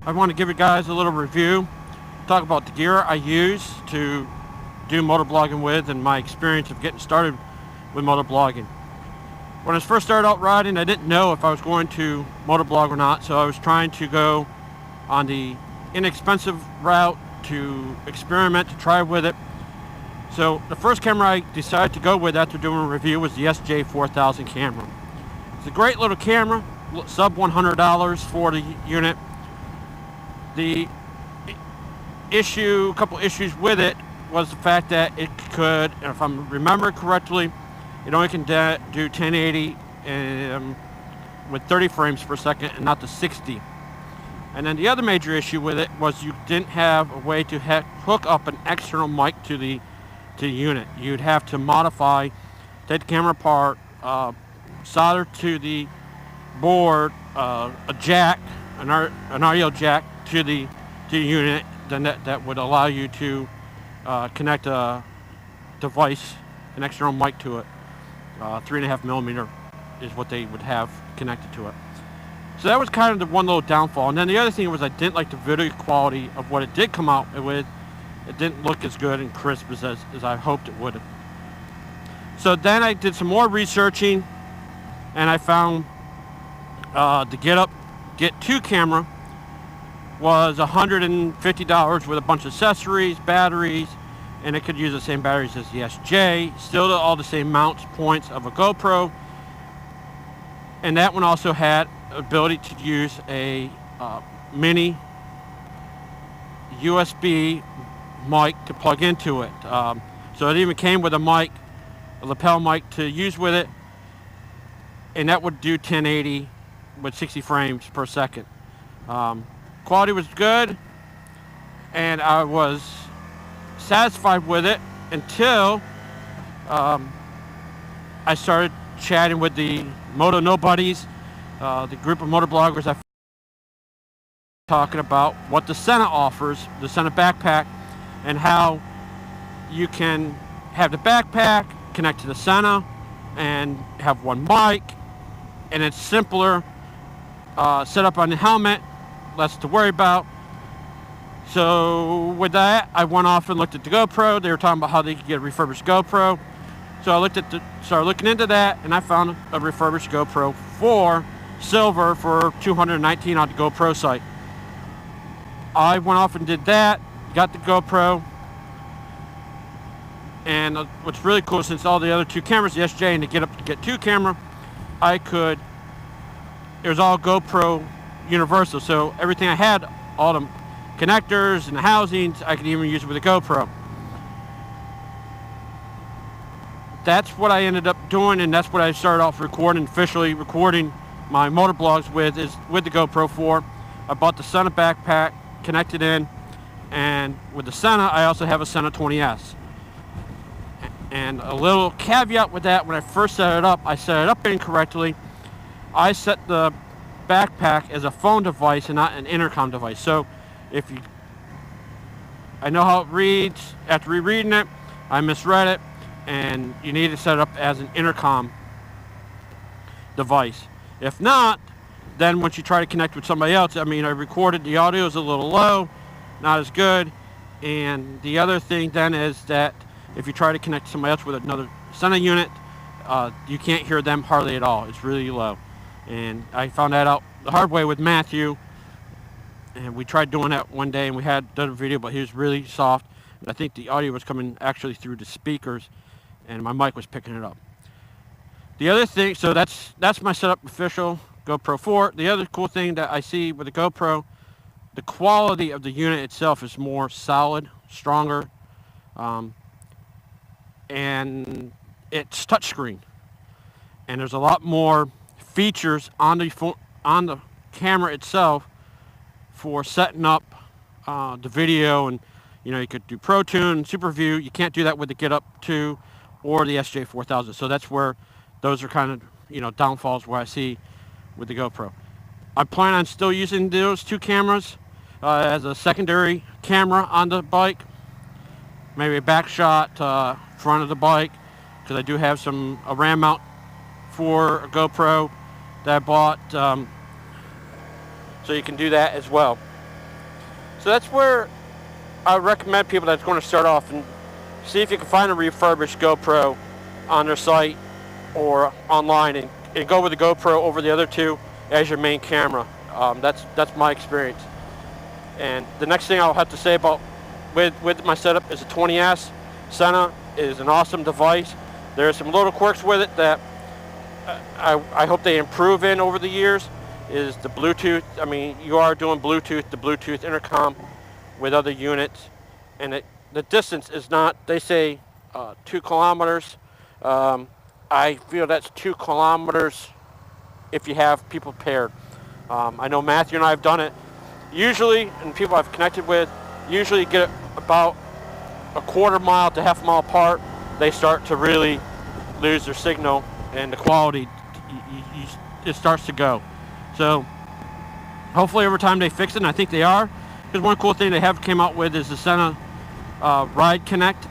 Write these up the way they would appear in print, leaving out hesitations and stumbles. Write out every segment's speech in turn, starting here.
I want to give you guys a little review, talk about the gear I use to do motovlogging with and my experience of getting started with motovlogging. When I first started out riding, I didn't know if I was going to motovlog or not, so I was trying to go on the inexpensive route to experiment, to try with it. So the first camera I decided to go with after doing a review was the SJ4000 camera. It's a great little camera, sub $100 for the unit. The couple issues with it was the fact that it could, if I remember correctly, it only can do 1080 with 30 frames per second and not the 60. And then the other major issue with it was you didn't have a way to hook up an external mic to the unit. You'd have to modify, take the camera apart, solder to the board a jack, an audio jack to the unit, then that would allow you to connect a device, an external mic to it. 3.5 millimeter is what they would have connected to it. So that was kind of the one little downfall. And then the other thing was I didn't like the video quality of what it did come out with. It didn't look as good and crisp as I hoped it would. So then I did some more researching, and I found the Get 2 camera was $150 with a bunch of accessories, batteries, and it could use the same batteries as the SJ. Still all the same mounts points of a GoPro. And that one also had ability to use a mini USB mic to plug into it. So it even came with a mic, a lapel mic to use with it, and that would do 1080 with 60 frames per second. Quality was good, and I was satisfied with it until I started chatting with the Moto Nobodies, the group of motovloggers I talking about what the Sena offers, the Sena backpack, and how you can have the backpack connect to the Sena and have one mic, and it's simpler, set up on the helmet, less to worry about. So with that, I went off and looked at the GoPro. They were talking about how they could get a refurbished GoPro. So I started looking into that, and I found a refurbished GoPro for silver for $219 on the GoPro site. I went off and did that, got the GoPro, and what's really cool, since all the other two cameras, the SJ and the Get 2 camera, it was all GoPro universal, so everything I had, all the connectors and the housings, I could even use it with a GoPro. That's what I ended up doing, and that's what I started off officially recording my motovlogs with the GoPro 4. I bought the Sena backpack, connected in, and with the Sena, I also have a Sena 20S. And a little caveat with that, when I first set it up, I set it up incorrectly. I set the backpack as a phone device and not an intercom device. So I know how it reads. After rereading it, I misread it, and you need to set it up as an intercom device. If not, then once you try to connect with somebody else, I recorded, the audio is a little low, not as good. And the other thing then is that if you try to connect to somebody else with another Sena unit, you can't hear them hardly at all. It's really low. And I found that out the hard way with Matthew. And we tried doing that one day, and we had done a video, but he was really soft. And I think the audio was coming actually through the speakers, and my mic was picking it up. The other thing, so that's my setup official GoPro 4. The other cool thing that I see with the GoPro, the quality of the unit itself is more solid, stronger, and it's touchscreen. And there's a lot more features on the camera itself for setting up the video, and you could do Pro Tune, Super View. You can't do that with the Get 2 or the SJ4000. So that's where those are kind of downfalls where I see with the GoPro. I plan on still using those two cameras as a secondary camera on the bike, maybe a back shot front of the bike, because I do have a RAM mount for a GoPro that I bought, so you can do that as well. So that's where I recommend people that's going to start off and see if you can find a refurbished GoPro on their site or online, and go with the GoPro over the other two as your main camera. That's my experience. And the next thing I'll have to say about with my setup is a 20S. Sena is an awesome device. There are some little quirks with it that I hope they improve in over the years. Is the Bluetooth. I mean, you are doing the Bluetooth intercom with other units, and the distance is not, they say 2 kilometers. I feel that's 2 kilometers if you have people paired. I know Matthew and I have done it. Usually, and people I've connected with, usually get about a quarter mile to half a mile apart, they start to really lose their signal, and the quality, it starts to go. So hopefully over time they fix it, and I think they are. Because one cool thing they have came out with is the Sena Ride Connect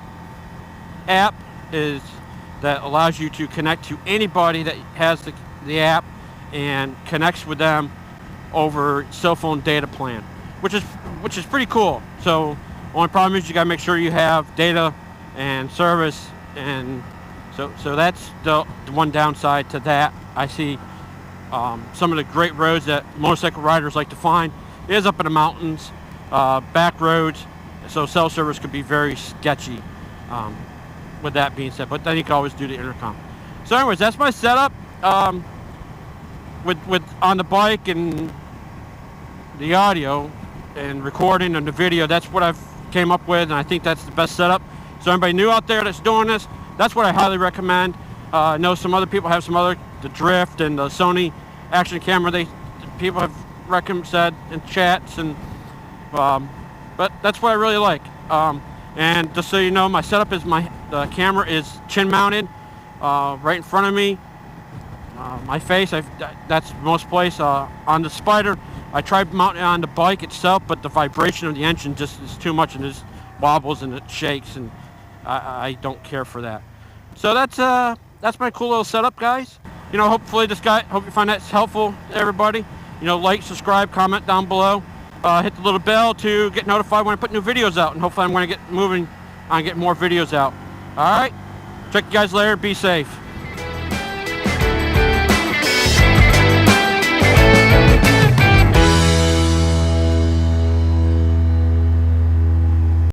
app that allows you to connect to anybody that has the app and connects with them over cell phone data plan, which is pretty cool. So only problem is you gotta make sure you have data and service, and so that's the one downside to that. I see some of the great roads that motorcycle riders like to find is up in the mountains, back roads, so cell service could be very sketchy. With that being said, but then you can always do the intercom. So anyways, that's my setup with on the bike and the audio and recording and the video. That's what I've came up with, and I think that's the best setup. So anybody new out there that's doing this, that's what I highly recommend. I know some other people have the Drift and the Sony action camera. People have said in chats, and but that's what I really like. And just so you know, my setup is the camera is chin mounted, right in front of me. My face, that's most place. On the Spider, I tried mounting it on the bike itself, but the vibration of the engine just is too much, and it wobbles and it shakes, and I don't care for that. So that's my cool little setup, guys. You know, hopefully hope you find that's helpful to everybody. You know, like, subscribe, comment down below. Hit the little bell to get notified when I put new videos out, and hopefully I'm going to get moving on getting more videos out. All right, check you guys later. Be safe.